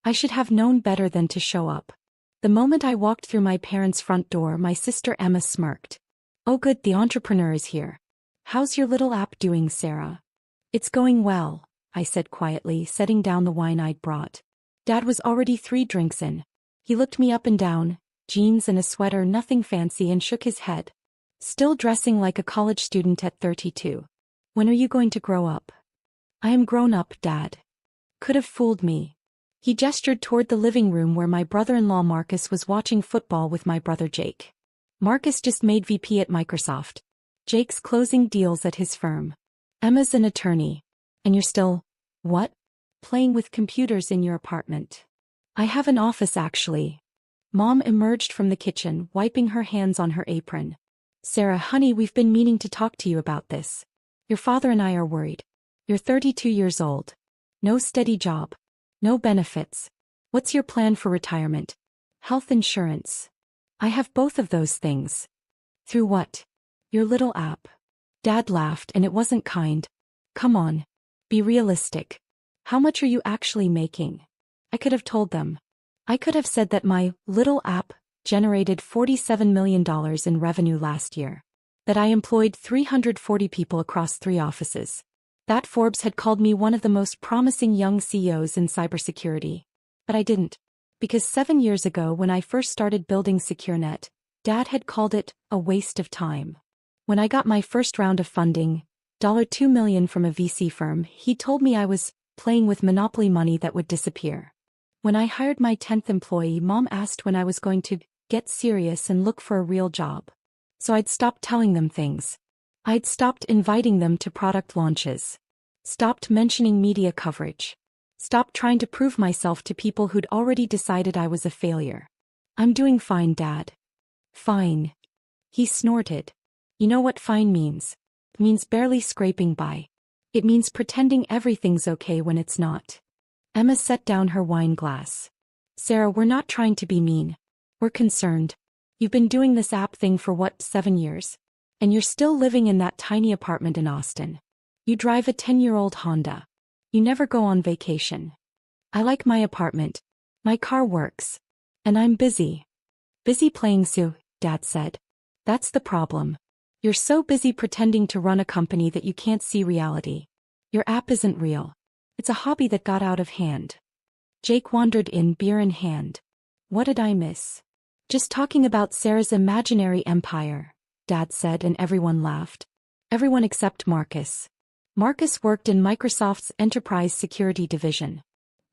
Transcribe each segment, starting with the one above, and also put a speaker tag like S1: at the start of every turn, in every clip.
S1: I should have known better than to show up. The moment I walked through my parents' front door, my sister Emma smirked. Oh good, the entrepreneur is here. How's your little app doing, Sarah? It's going well, I said quietly, setting down the wine I'd brought. Dad was already 3 drinks in. He looked me up and down, jeans and a sweater, nothing fancy, and shook his head. Still dressing like a college student at 32. When are you going to grow up? I am grown up, Dad. Could have fooled me. He gestured toward the living room where my brother-in-law Marcus was watching football with my brother Jake. Marcus just made VP at Microsoft. Jake's closing deals at his firm. Emma's an attorney. And you're still, what? Playing with computers in your apartment. I have an office actually. Mom emerged from the kitchen, wiping her hands on her apron. Sarah, honey, we've been meaning to talk to you about this. Your father and I are worried. You're 32 years old. No steady job. No benefits. What's your plan for retirement? Health insurance. I have both of those things. Through what? Your little app. Dad laughed, and it wasn't kind. Come on. Be realistic. How much are you actually making? I could have told them. I could have said that my little app generated $47 million in revenue last year. That I employed 340 people across 3 offices. That Forbes had called me one of the most promising young CEOs in cybersecurity. But I didn't. Because 7 years ago, when I first started building SecureNet, Dad had called it a waste of time. When I got my first round of funding, $2 million from a VC firm, he told me I was playing with monopoly money that would disappear. When I hired my 10th employee, Mom asked when I was going to get serious and look for a real job. So I'd stopped telling them things. I'd stopped inviting them to product launches. Stopped mentioning media coverage. Stopped trying to prove myself to people who'd already decided I was a failure. I'm doing fine, Dad. Fine. He snorted. You know what fine means? It means barely scraping by. It means pretending everything's okay when it's not. Emma set down her wine glass. Sarah, we're not trying to be mean. We're concerned. You've been doing this app thing for what, 7 years? And you're still living in that tiny apartment in Austin. You drive a 10-year-old Honda. You never go on vacation. I like my apartment. My car works. And I'm busy. Busy playing Sue, Dad said. That's the problem. You're so busy pretending to run a company that you can't see reality. Your app isn't real. It's a hobby that got out of hand. Jake wandered in, beer in hand. What did I miss? Just talking about Sarah's imaginary empire, Dad said, and everyone laughed. Everyone except Marcus. Marcus worked in Microsoft's enterprise security division.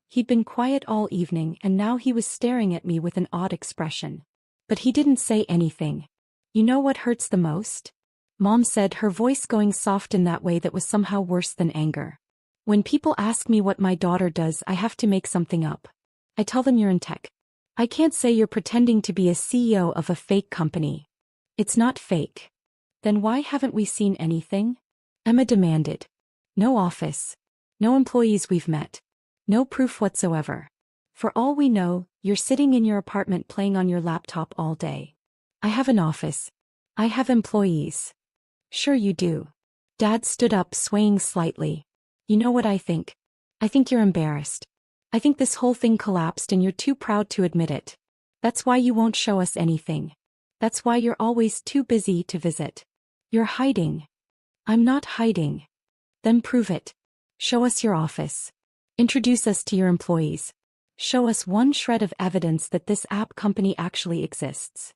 S1: He'd been quiet all evening, and now he was staring at me with an odd expression. But he didn't say anything. You know what hurts the most? Mom said, her voice going soft in that way that was somehow worse than anger. When people ask me what my daughter does, I have to make something up. I tell them you're in tech. I can't say you're pretending to be a CEO of a fake company. It's not fake. Then why haven't we seen anything? Emma demanded. No office. No employees we've met. No proof whatsoever. For all we know, you're sitting in your apartment playing on your laptop all day. I have an office. I have employees. Sure you do. Dad stood up, swaying slightly. You know what I think? I think you're embarrassed. I think this whole thing collapsed and you're too proud to admit it. That's why you won't show us anything. That's why you're always too busy to visit. You're hiding. I'm not hiding. Then prove it. Show us your office. Introduce us to your employees. Show us one shred of evidence that this app company actually exists.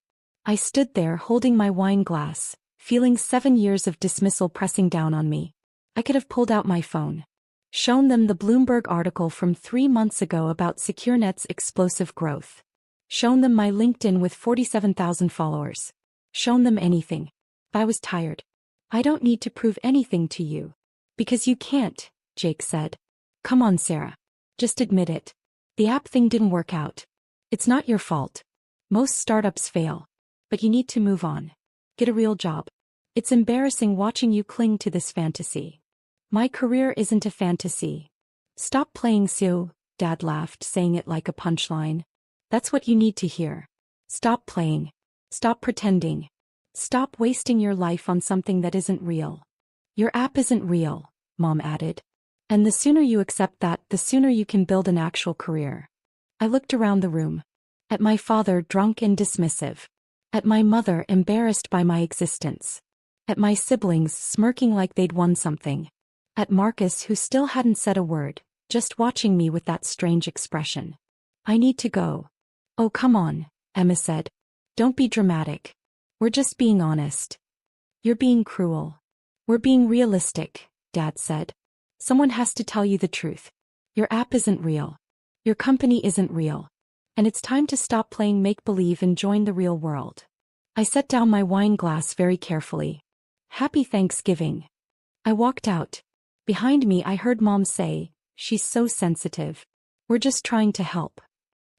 S1: I stood there holding my wine glass, feeling 7 years of dismissal pressing down on me. I could have pulled out my phone. Shown them the Bloomberg article from 3 months ago about SecureNet's explosive growth. Shown them my LinkedIn with 47,000 followers. Shown them anything. But I was tired. I don't need to prove anything to you. Because you can't, Jake said. Come on, Sarah. Just admit it. The app thing didn't work out. It's not your fault. Most startups fail. But you need to move on. Get a real job. It's embarrassing watching you cling to this fantasy. My career isn't a fantasy. Stop playing Sue, Dad laughed, saying it like a punchline. That's what you need to hear. Stop playing. Stop pretending. Stop wasting your life on something that isn't real. Your app isn't real, Mom added. And the sooner you accept that, the sooner you can build an actual career. I looked around the room. At my father, drunk and dismissive. At my mother, embarrassed by my existence. At my siblings, smirking like they'd won something. At Marcus, who still hadn't said a word, just watching me with that strange expression. I need to go. Oh, come on, Emma said. Don't be dramatic. We're just being honest. You're being cruel. We're being realistic, Dad said. Someone has to tell you the truth. Your app isn't real. Your company isn't real. And it's time to stop playing make-believe and join the real world. I set down my wine glass very carefully. Happy Thanksgiving. I walked out. Behind me I heard Mom say, she's so sensitive. We're just trying to help.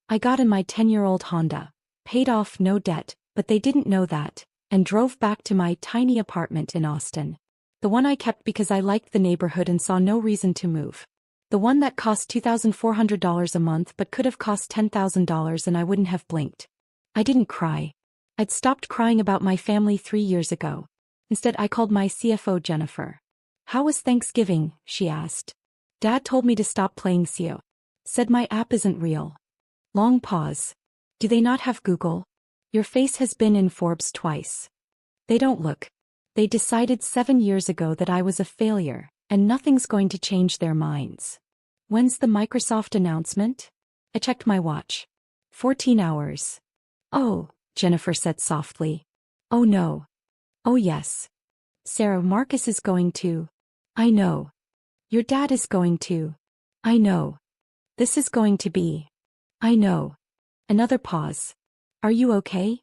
S1: I got in my 10-year-old Honda, paid off no debt, but they didn't know that, and drove back to my tiny apartment in Austin. The one I kept because I liked the neighborhood and saw no reason to move. The one that cost $2,400 a month but could have cost $10,000 and I wouldn't have blinked. I didn't cry. I'd stopped crying about my family 3 years ago. Instead I called my CFO Jennifer. How was Thanksgiving? She asked. Dad told me to stop playing CEO. Said my app isn't real. Long pause. Do they not have Google? Your face has been in Forbes twice. They don't look. They decided 7 years ago that I was a failure, and nothing's going to change their minds. When's the Microsoft announcement? I checked my watch. 14 hours. Oh, Jennifer said softly. Oh no. Oh yes. Sarah, Marcus is going to. I know. Your dad is going to. I know. This is going to be. I know. Another pause. Are you okay?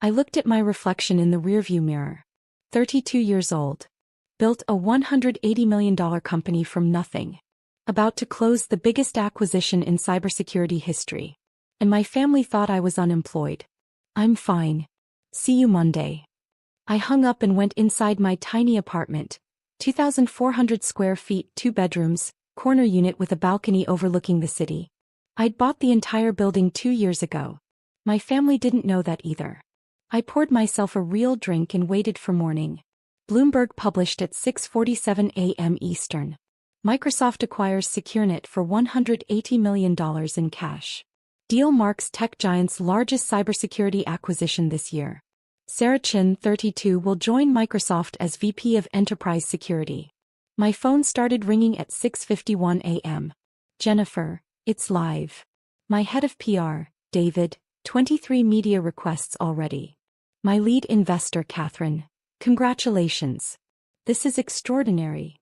S1: I looked at my reflection in the rearview mirror. 32 years old. Built a $180 million company from nothing. About to close the biggest acquisition in cybersecurity history. And my family thought I was unemployed. I'm fine. See you Monday. I hung up and went inside my tiny apartment. 2,400 square feet, 2 bedrooms, corner unit with a balcony overlooking the city. I'd bought the entire building 2 years ago. My family didn't know that either. I poured myself a real drink and waited for morning. Bloomberg published at 6:47 a.m. Eastern. Microsoft acquires SecureNet for $180 million in cash. Deal marks tech giant's largest cybersecurity acquisition this year. Sarah Chin, 32, will join Microsoft as VP of Enterprise Security. My phone started ringing at 6:51 a.m. Jennifer, it's live. My head of PR, David, 23 media requests already. My lead investor, Catherine. Congratulations. This is extraordinary.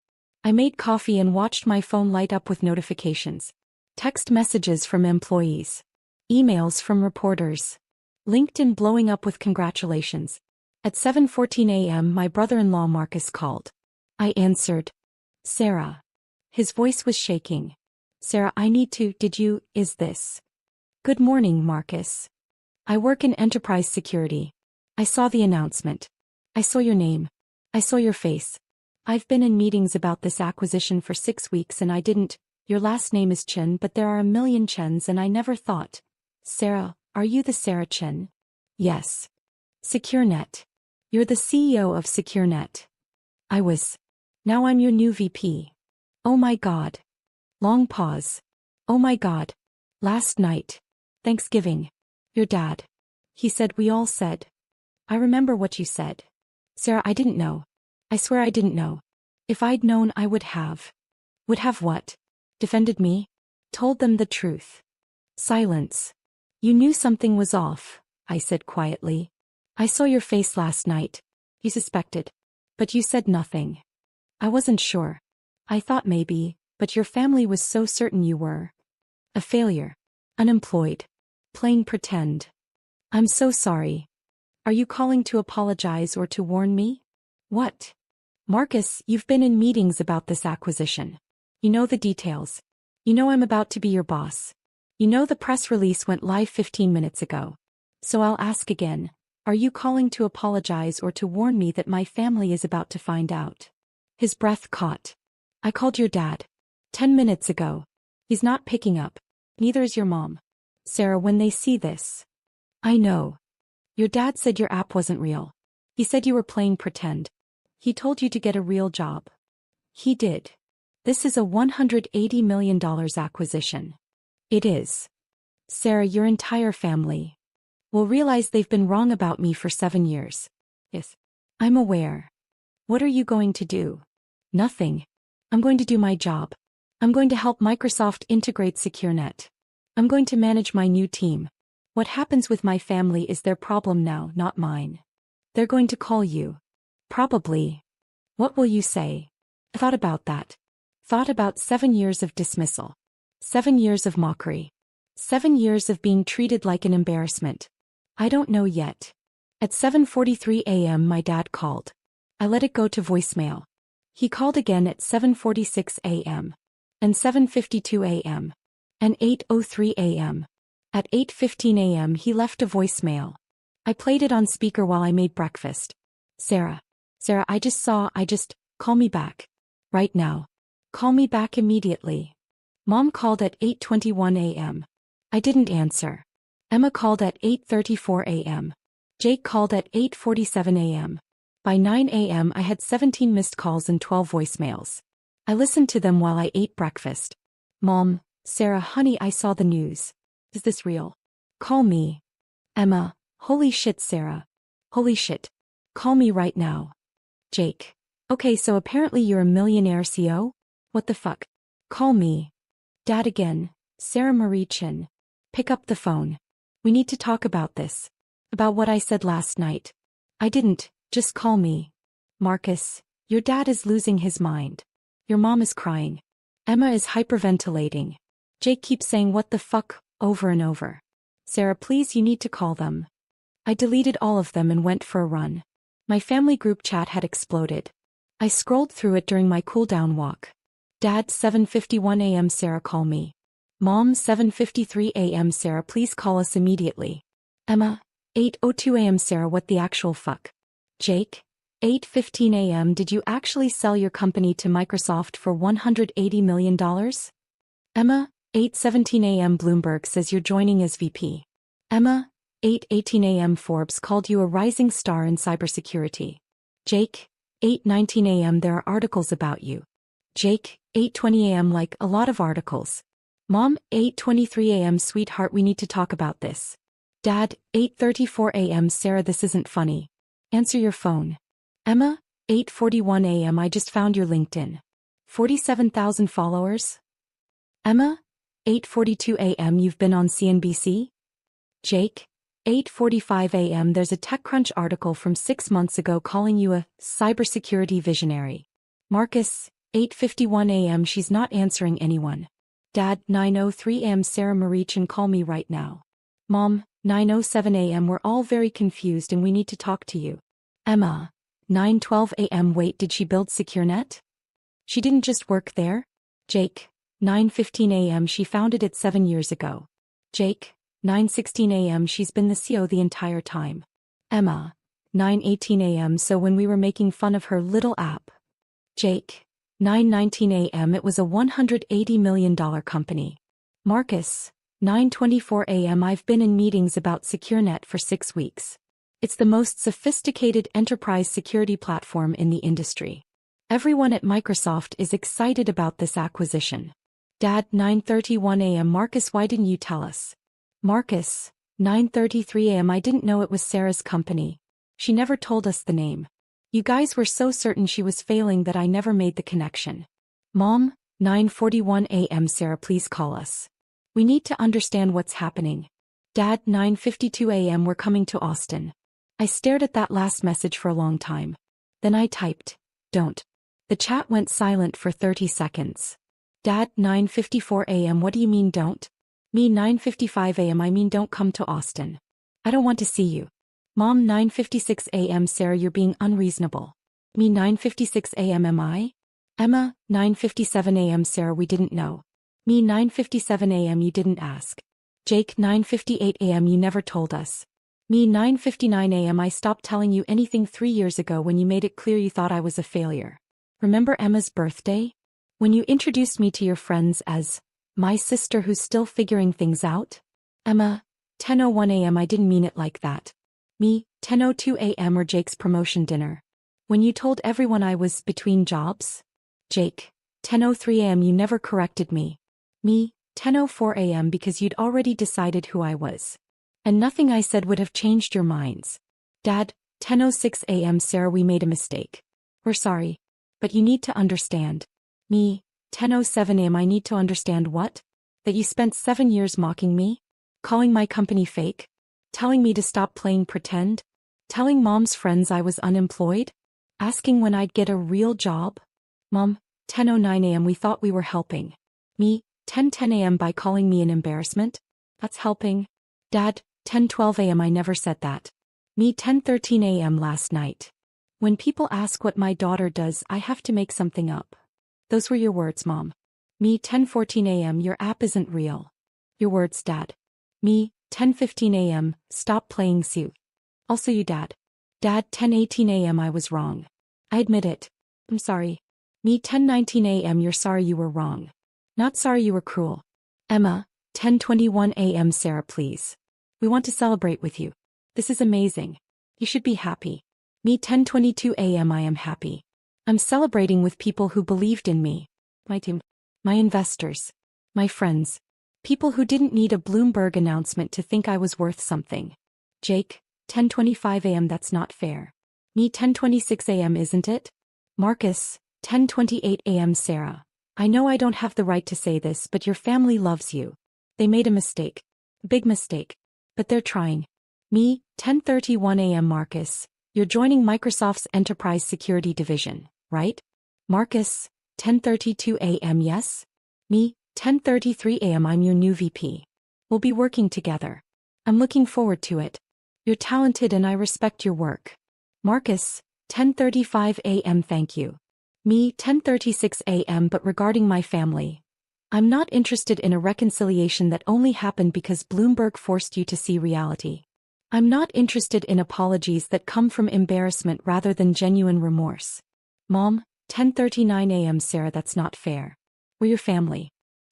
S1: I made coffee and watched my phone light up with notifications. Text messages from employees. Emails from reporters. LinkedIn blowing up with congratulations. At 7:14 a.m. my brother-in-law Marcus called. I answered. Sarah. His voice was shaking. Sarah, I need to, is this? Good morning, Marcus. I work in enterprise security. I saw the announcement. I saw your name. I saw your face. I've been in meetings about this acquisition for 6 weeks and I didn't. Your last name is Chen, but there are a million Chens and I never thought. Sarah, are you the Sarah Chen? Yes. SecureNet. You're the CEO of SecureNet. I was. Now I'm your new VP. Oh my God. Long pause. Oh my God. Last night. Thanksgiving. Your dad. He said we all said. I remember what you said. Sarah, I didn't know. I swear I didn't know. If I'd known I would have. Would have what? Defended me? Told them the truth. Silence. You knew something was off, I said quietly. I saw your face last night. You suspected. But you said nothing. I wasn't sure. I thought maybe, but your family was so certain you were. A failure. Unemployed. Playing pretend. I'm so sorry. Are you calling to apologize or to warn me? What? Marcus, you've been in meetings about this acquisition. You know the details. You know I'm about to be your boss. You know the press release went live 15 minutes ago. So I'll ask again, are you calling to apologize or to warn me that my family is about to find out? His breath caught. I called your dad. 10 minutes ago. He's not picking up. Neither is your mom. Sarah, when they see this. I know. Your dad said your app wasn't real. He said you were playing pretend. He told you to get a real job. He did. This is a $180 million acquisition. It is. Sarah, your entire family will realize they've been wrong about me for 7 years. Yes. I'm aware. What are you going to do? Nothing. I'm going to do my job. I'm going to help Microsoft integrate SecureNet. I'm going to manage my new team. What happens with my family is their problem now, not mine. They're going to call you. Probably. What will you say? I thought about that. Thought about 7 years of dismissal. 7 years of mockery. 7 years of being treated like an embarrassment. I don't know yet. At 7:43 a.m. my dad called. I let it go to voicemail. He called again at 7:46 a.m. and 7:52 a.m. and 8:03 a.m. At 8:15 a.m. he left a voicemail. I played it on speaker while I made breakfast. Sarah, call me back. Right now. Call me back immediately. Mom called at 8:21 a.m. I didn't answer. Emma called at 8:34 a.m. Jake called at 8:47 a.m. By 9 a.m. I had 17 missed calls and 12 voicemails. I listened to them while I ate breakfast. Mom, Sarah, honey, I saw the news. Is this real? Call me. Emma, holy shit, Sarah. Holy shit. Call me right now. Jake. Okay, so apparently you're a millionaire CEO? What the fuck? Call me. Dad again. Sarah Marie Chin. Pick up the phone. We need to talk about this. About what I said last night. I didn't, just call me. Marcus, your dad is losing his mind. Your mom is crying. Emma is hyperventilating. Jake keeps saying what the fuck over and over. Sarah, please, you need to call them. I deleted all of them and went for a run. My family group chat had exploded. I scrolled through it during my cool-down walk. Dad, 7:51 a.m. Sarah, call me. Mom, 7:53 a.m. Sarah, please call us immediately. Emma, 8:02 a.m. Sarah, what the actual fuck? Jake, 8:15 a.m. Did you actually sell your company to Microsoft for $180 million? Emma, 8:17 a.m. Bloomberg says you're joining as VP. Emma, 8:18 a.m. Forbes called you a rising star in cybersecurity. Jake, 8:19 a.m. There are articles about you. Jake, 8:20 a.m. Like a lot of articles. Mom, 8:23 a.m. Sweetheart, we need to talk about this. Dad, 8:34 a.m. Sarah, this isn't funny. Answer your phone. Emma, 8:41 a.m. I just found your LinkedIn. 47,000 followers? Emma, 8:42 a.m. You've been on CNBC? Jake, 8:45 a.m. There's a TechCrunch article from 6 months ago calling you a cybersecurity visionary. Marcus, 8:51 a.m. She's not answering anyone. Dad, 9:03 a.m. Sarah Marie Chin, call me right now. Mom, 9:07 a.m. We're all very confused and we need to talk to you. Emma, 9:12 a.m. Wait, did she build SecureNet? She didn't just work there? Jake, 9:15 a.m. She founded it 7 years ago. Jake, 9:16 a.m. She's been the CEO the entire time. Emma, 9:18 a.m. So when we were making fun of her little app. Jake, 9:19 a.m. It was a $180 million company. Marcus, 9:24 a.m. I've been in meetings about SecureNet for 6 weeks. It's the most sophisticated enterprise security platform in the industry. Everyone at Microsoft is excited about this acquisition. Dad, 9:31 a.m. Marcus, why didn't you tell us? Marcus, 9:33 a.m. I didn't know it was Sarah's company. She never told us the name. You guys were so certain she was failing that I never made the connection. Mom, 9:41 a.m. Sarah, please call us. We need to understand what's happening. Dad, 9:52 a.m. We're coming to Austin. I stared at that last message for a long time. Then I typed, don't. The chat went silent for 30 seconds. Dad, 9:54 a.m. What do you mean don't? Me, 9:55 a.m. I mean don't come to Austin. I don't want to see you. Mom, 9:56 a.m. Sarah, you're being unreasonable. Me, 9:56 a.m. Am I? Emma, 9:57 a.m. Sarah, we didn't know. Me, 9:57 a.m. You didn't ask. Jake, 9:58 a.m. You never told us. Me, 9:59 a.m. I stopped telling you anything 3 years ago when you made it clear you thought I was a failure. Remember Emma's birthday? When you introduced me to your friends as my sister who's still figuring things out? Emma, 10:01 a.m. I didn't mean it like that. Me, 10:02 a.m. or Jake's promotion dinner. When you told everyone I was between jobs? Jake, 10:03 a.m. You never corrected me. Me, 10:04 a.m. because you'd already decided who I was. And nothing I said would have changed your minds. Dad, 10:06 a.m. Sarah, we made a mistake. We're sorry. But you need to understand. Me, 10:07 a.m. I need to understand what? That you spent 7 years mocking me? Calling my company fake? Telling me to stop playing pretend? Telling Mom's friends I was unemployed? Asking when I'd get a real job? Mom, 10:09 a.m. we thought we were helping. Me, 10:10 a.m. by calling me an embarrassment? That's helping. Dad, 10:12 a.m. I never said that. Me, 10:13 a.m. last night. When people ask what my daughter does, I have to make something up. Those were your words, Mom. Me, 10:14 a.m. Your app isn't real. Your words, Dad. Me, 10:15 a.m. Stop playing Sue. Also you, Dad. Dad, 10:18 a.m. I was wrong. I admit it. I'm sorry. Me, 10:19 a.m. You're sorry you were wrong. Not sorry you were cruel. Emma, 10:21 a.m. Sarah, please. We want to celebrate with you. This is amazing. You should be happy. Me, 10:22 a.m. I am happy. I'm celebrating with people who believed in me. My team. My investors. My friends. People who didn't need a Bloomberg announcement to think I was worth something. Jake, 10:25 a.m. That's not fair. Me, 10:26 a.m. Isn't it? Marcus, 10:28 a.m. Sarah. I know I don't have the right to say this, but your family loves you. They made a mistake. Big mistake. But they're trying. Me, 10:31 a.m. Marcus, you're joining Microsoft's Enterprise Security Division, right? Marcus, 10:32 a.m. Yes? Me, 10:33 a.m. I'm your new VP. We'll be working together. I'm looking forward to it. You're talented and I respect your work. Marcus, 10:35 a.m. Thank you. Me, 10:36 a.m. But regarding my family, I'm not interested in a reconciliation that only happened because Bloomberg forced you to see reality. I'm not interested in apologies that come from embarrassment rather than genuine remorse. Mom, 10:39 a.m. Sarah, that's not fair. We're your family.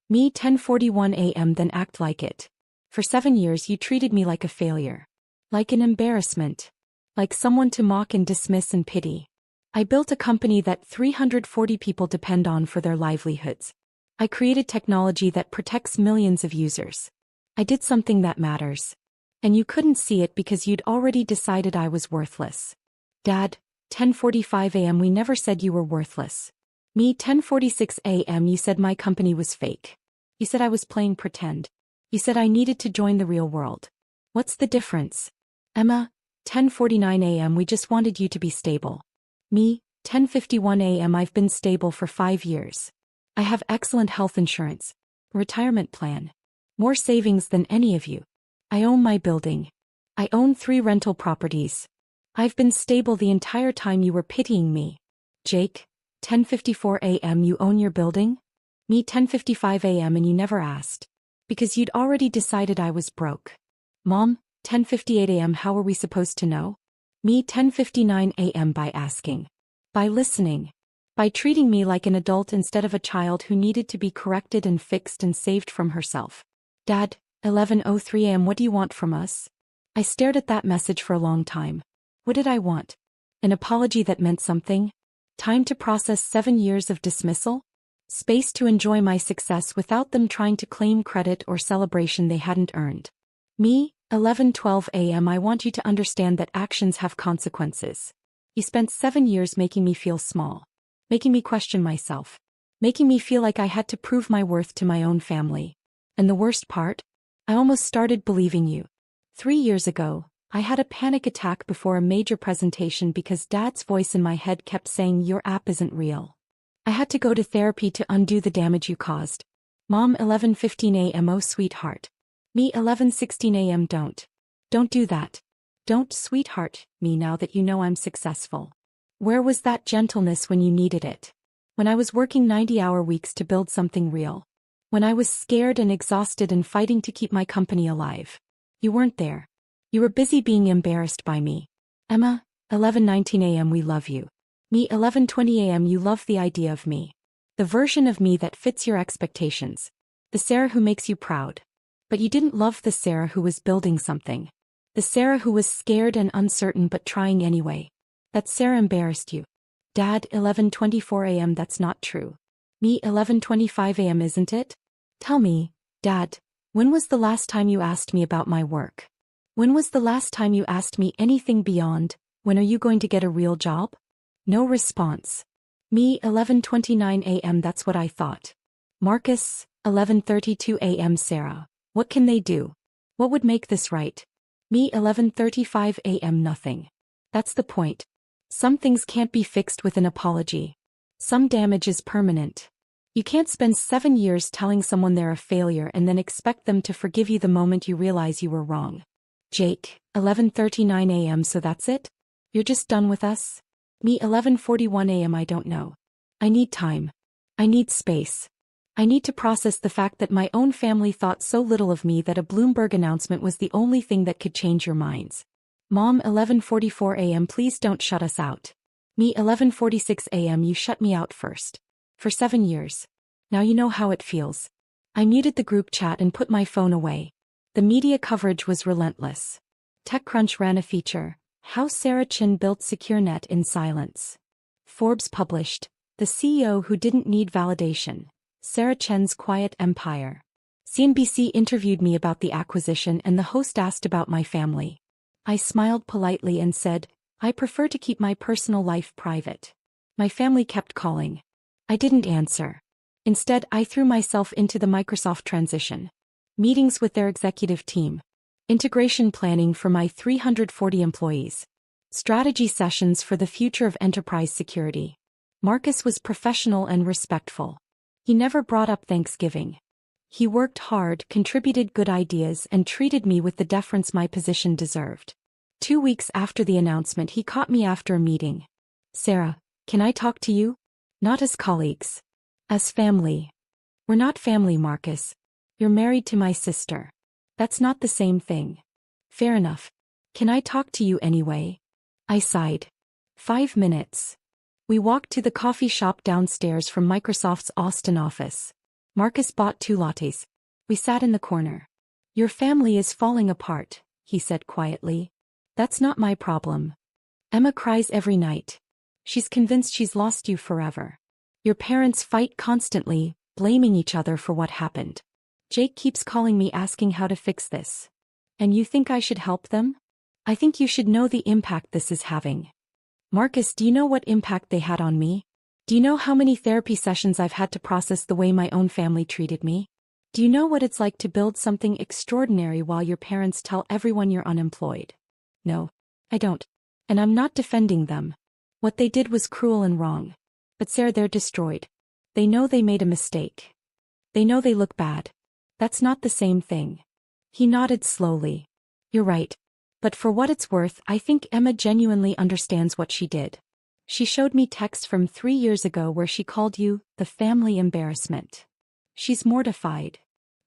S1: Me, 10:41 a.m. Then act like it. For 7 years you treated me like a failure. Like an embarrassment. Like someone to mock and dismiss and pity. I built a company that 340 people depend on for their livelihoods. I created technology that protects millions of users. I did something that matters. And you couldn't see it because you'd already decided I was worthless. Dad, 10:45 a.m. We never said you were worthless. Me, 10:46 a.m. You said my company was fake. You said I was playing pretend. You said I needed to join the real world. What's the difference? Emma, 10:49 a.m. We just wanted you to be stable. Me, 10:51 a.m. I've been stable for 5 years. I have excellent health insurance. Retirement plan. More savings than any of you. I own my building. I own 3 rental properties. I've been stable the entire time you were pitying me. Jake, 10:54 a.m. You own your building? Me, 10:55 a.m. And you never asked. Because you'd already decided I was broke. Mom, 10:58 a.m. How are we supposed to know? Me, 10:59 a.m. By asking. By listening. By treating me like an adult instead of a child who needed to be corrected and fixed and saved from herself. Dad, 11:03 a.m. What do you want from us? I stared at that message for a long time. What did I want? An apology that meant something? Time to process 7 years of dismissal? Space to enjoy my success without them trying to claim credit or celebration they hadn't earned. Me, 11:12 a.m. I want you to understand that actions have consequences. You spent 7 years making me feel small. Making me question myself. Making me feel like I had to prove my worth to my own family. And the worst part? I almost started believing you. 3 years ago, I had a panic attack before a major presentation because Dad's voice in my head kept saying your app isn't real. I had to go to therapy to undo the damage you caused. Mom, 11:15 a.m. Oh sweetheart. Me, 11:16 a.m. Don't do that. Don't, sweetheart, me, now that you know I'm successful. Where was that gentleness when you needed it? When I was working 90-hour weeks to build something real. When I was scared and exhausted and fighting to keep my company alive. You weren't there. You were busy being embarrassed by me. Emma, 11:19 a.m. We love you. Me, 11:20 a.m. You love the idea of me. The version of me that fits your expectations. The Sarah who makes you proud. But you didn't love the Sarah who was building something. The Sarah who was scared and uncertain but trying anyway. That Sarah embarrassed you. Dad, 11:24 a.m. That's not true. Me, 11:25 a.m. Isn't it? Tell me, Dad, when was the last time you asked me about my work? When was the last time you asked me anything beyond, when are you going to get a real job? No response. Me, 11:29 a.m. That's what I thought. Marcus, 11:32 a.m. Sarah, what can they do? What would make this right? Me, 11:35 a.m. Nothing. That's the point. Some things can't be fixed with an apology. Some damage is permanent. You can't spend 7 years telling someone they're a failure and then expect them to forgive you the moment you realize you were wrong. Jake, 11:39 a.m. So that's it? You're just done with us? Me, 11:41 a.m. I don't know. I need time. I need space. I need to process the fact that my own family thought so little of me that a Bloomberg announcement was the only thing that could change your minds. Mom, 11:44 a.m. Please don't shut us out. Me, 11:46 a.m. You shut me out first. For 7 years. Now you know how it feels. I muted the group chat and put my phone away. The media coverage was relentless. TechCrunch ran a feature, How Sarah Chin Built SecureNet in Silence. Forbes published, The CEO Who Didn't Need Validation, Sarah Chen's Quiet Empire. CNBC interviewed me about the acquisition and the host asked about my family. I smiled politely and said, I prefer to keep my personal life private. My family kept calling. I didn't answer. Instead, I threw myself into the Microsoft transition. Meetings with their executive team. Integration planning for my 340 employees. Strategy sessions for the future of enterprise security. Marcus was professional and respectful. He never brought up Thanksgiving. He worked hard, contributed good ideas, and treated me with the deference my position deserved. 2 weeks after the announcement, he caught me after a meeting. Sarah, can I talk to you? Not as colleagues. As family. We're not family, Marcus. You're married to my sister. That's not the same thing. Fair enough. Can I talk to you anyway? I sighed. 5 minutes. We walked to the coffee shop downstairs from Microsoft's Austin office. Marcus bought 2 lattes. We sat in the corner. Your family is falling apart, he said quietly. That's not my problem. Emma cries every night. She's convinced she's lost you forever. Your parents fight constantly, blaming each other for what happened. Jake keeps calling me asking how to fix this. And you think I should help them? I think you should know the impact this is having. Marcus, do you know what impact they had on me? Do you know how many therapy sessions I've had to process the way my own family treated me? Do you know what it's like to build something extraordinary while your parents tell everyone you're unemployed? No, I don't. And I'm not defending them. What they did was cruel and wrong. But Sarah, they're destroyed. They know they made a mistake. They know they look bad. That's not the same thing. He nodded slowly. You're right. But for what it's worth, I think Emma genuinely understands what she did. She showed me texts from 3 years ago where she called you the family embarrassment. She's mortified.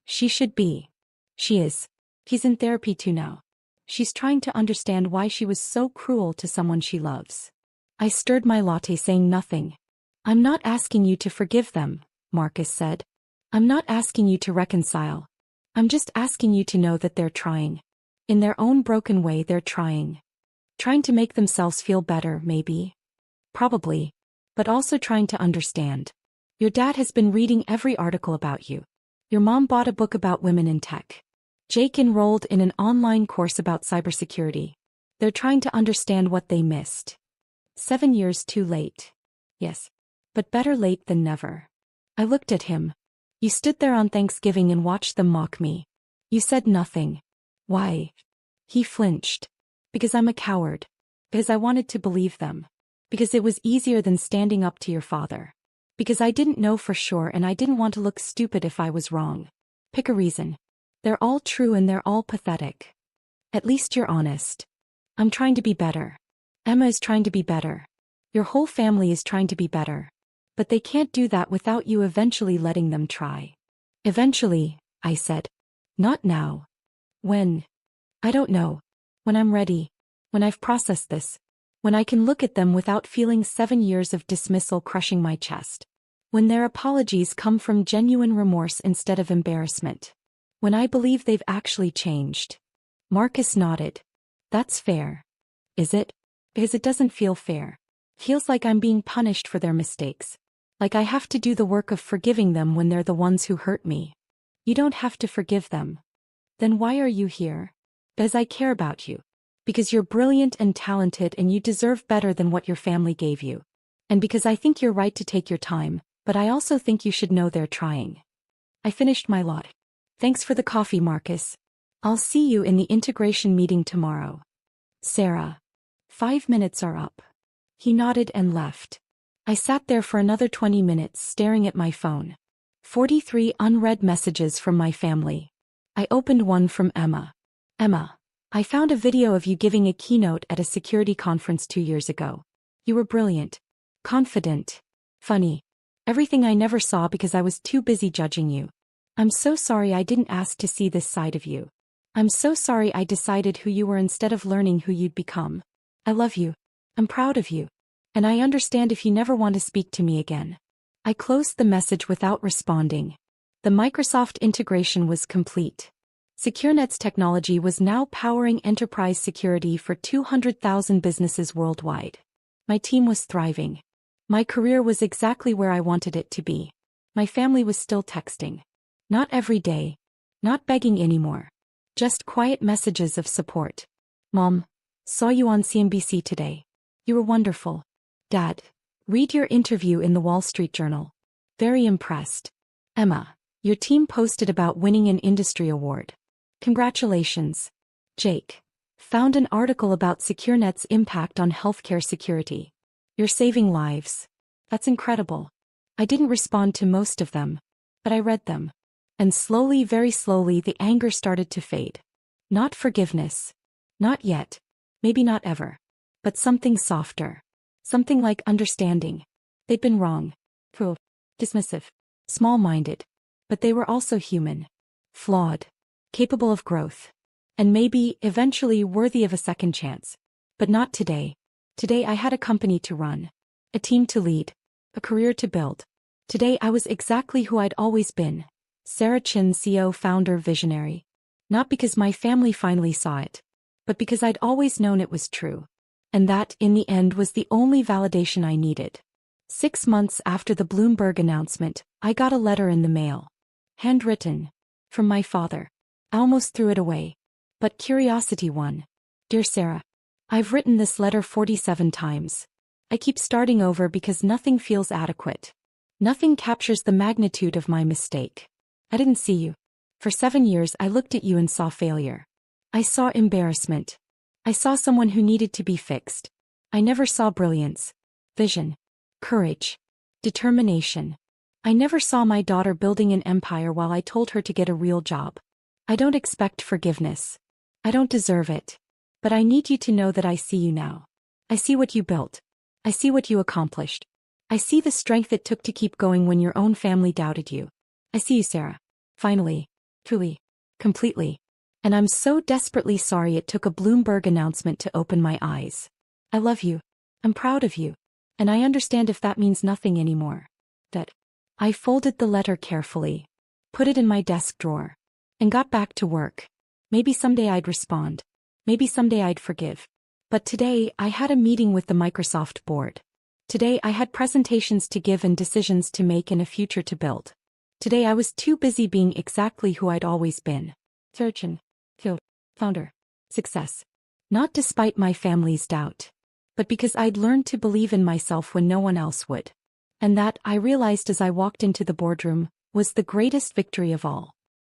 S1: She should be. She is. He's in therapy too now. She's trying to understand why she was so cruel to someone she loves. I stirred my latte saying nothing. I'm not asking you to forgive them, Marcus said. I'm not asking you to reconcile. I'm just asking you to know that they're trying. In their own broken way, they're trying. Trying to make themselves feel better, maybe. Probably. But also trying to understand. Your dad has been reading every article about you. Your mom bought a book about women in tech. Jake enrolled in an online course about cybersecurity. They're trying to understand what they missed. 7 years too late. Yes. But better late than never. I looked at him. You stood there on Thanksgiving and watched them mock me. You said nothing. Why? He flinched. Because I'm a coward. Because I wanted to believe them. Because it was easier than standing up to your father. Because I didn't know for sure and I didn't want to look stupid if I was wrong. Pick a reason. They're all true and they're all pathetic. At least you're honest. I'm trying to be better. Emma is trying to be better. Your whole family is trying to be better. But they can't do that without you eventually letting them try. Eventually, I said. Not now. When? I don't know. When I'm ready. When I've processed this. When I can look at them without feeling 7 years of dismissal crushing my chest. When their apologies come from genuine remorse instead of embarrassment. When I believe they've actually changed. Marcus nodded. That's fair. Is it? Because it doesn't feel fair. Feels like I'm being punished for their mistakes. Like I have to do the work of forgiving them when they're the ones who hurt me. You don't have to forgive them. Then why are you here? Because I care about you. Because you're brilliant and talented and you deserve better than what your family gave you. And because I think you're right to take your time, but I also think you should know they're trying. I finished my lot. Thanks for the coffee, Marcus. I'll see you in the integration meeting tomorrow. Sarah. 5 minutes are up. He nodded and left. I sat there for another 20 minutes staring at my phone. 43 unread messages from my family. I opened one from Emma. Emma, I found a video of you giving a keynote at a security conference 2 years ago. You were brilliant, confident, funny. Everything I never saw because I was too busy judging you. I'm so sorry I didn't ask to see this side of you. I'm so sorry I decided who you were instead of learning who you'd become. I love you. I'm proud of you. And I understand if you never want to speak to me again. I closed the message without responding. The Microsoft integration was complete. SecureNet's technology was now powering enterprise security for 200,000 businesses worldwide. My team was thriving. My career was exactly where I wanted it to be. My family was still texting. Not every day. Not begging anymore. Just quiet messages of support. Mom, saw you on CNBC today. You were wonderful. Dad, read your interview in the Wall Street Journal. Very impressed. Emma, your team posted about winning an industry award. Congratulations. Jake, found an article about SecureNet's impact on healthcare security. You're saving lives. That's incredible. I didn't respond to most of them, but I read them. And slowly, very slowly, the anger started to fade. Not forgiveness. Not yet. Maybe not ever. But something softer. Something like understanding. They'd been wrong. Cruel. Dismissive. Small-minded. But they were also human. Flawed. Capable of growth. And maybe, eventually, worthy of a second chance. But not today. Today I had a company to run. A team to lead. A career to build. Today I was exactly who I'd always been. Sarah Chin, CEO, founder, visionary. Not because my family finally saw it, but because I'd always known it was true. And that, in the end, was the only validation I needed. 6 months after the Bloomberg announcement, I got a letter in the mail. Handwritten. From my father. I almost threw it away. But curiosity won. Dear Sarah, I've written this letter 47 times. I keep starting over because nothing feels adequate. Nothing captures the magnitude of my mistake. I didn't see you. For 7 years I looked at you and saw failure. I saw embarrassment. I saw someone who needed to be fixed. I never saw brilliance, vision, courage, determination. I never saw my daughter building an empire while I told her to get a real job. I don't expect forgiveness. I don't deserve it. But I need you to know that I see you now. I see what you built. I see what you accomplished. I see the strength it took to keep going when your own family doubted you. I see you, Sarah. Finally. Truly. Completely. And I'm so desperately sorry it took a Bloomberg announcement to open my eyes. I love you. I'm proud of you. And I understand if that means nothing anymore. That. I folded the letter carefully. Put it in my desk drawer. And got back to work. Maybe someday I'd respond. Maybe someday I'd forgive. But today, I had a meeting with the Microsoft board. Today I had presentations to give and decisions to make and a future to build. Today I was too busy being exactly who I'd always been. Surgeon. Founder. Success. Not despite my family's doubt. But because I'd learned to believe in myself when no one else would. And that, I realized as I walked into the boardroom, was the greatest victory of all.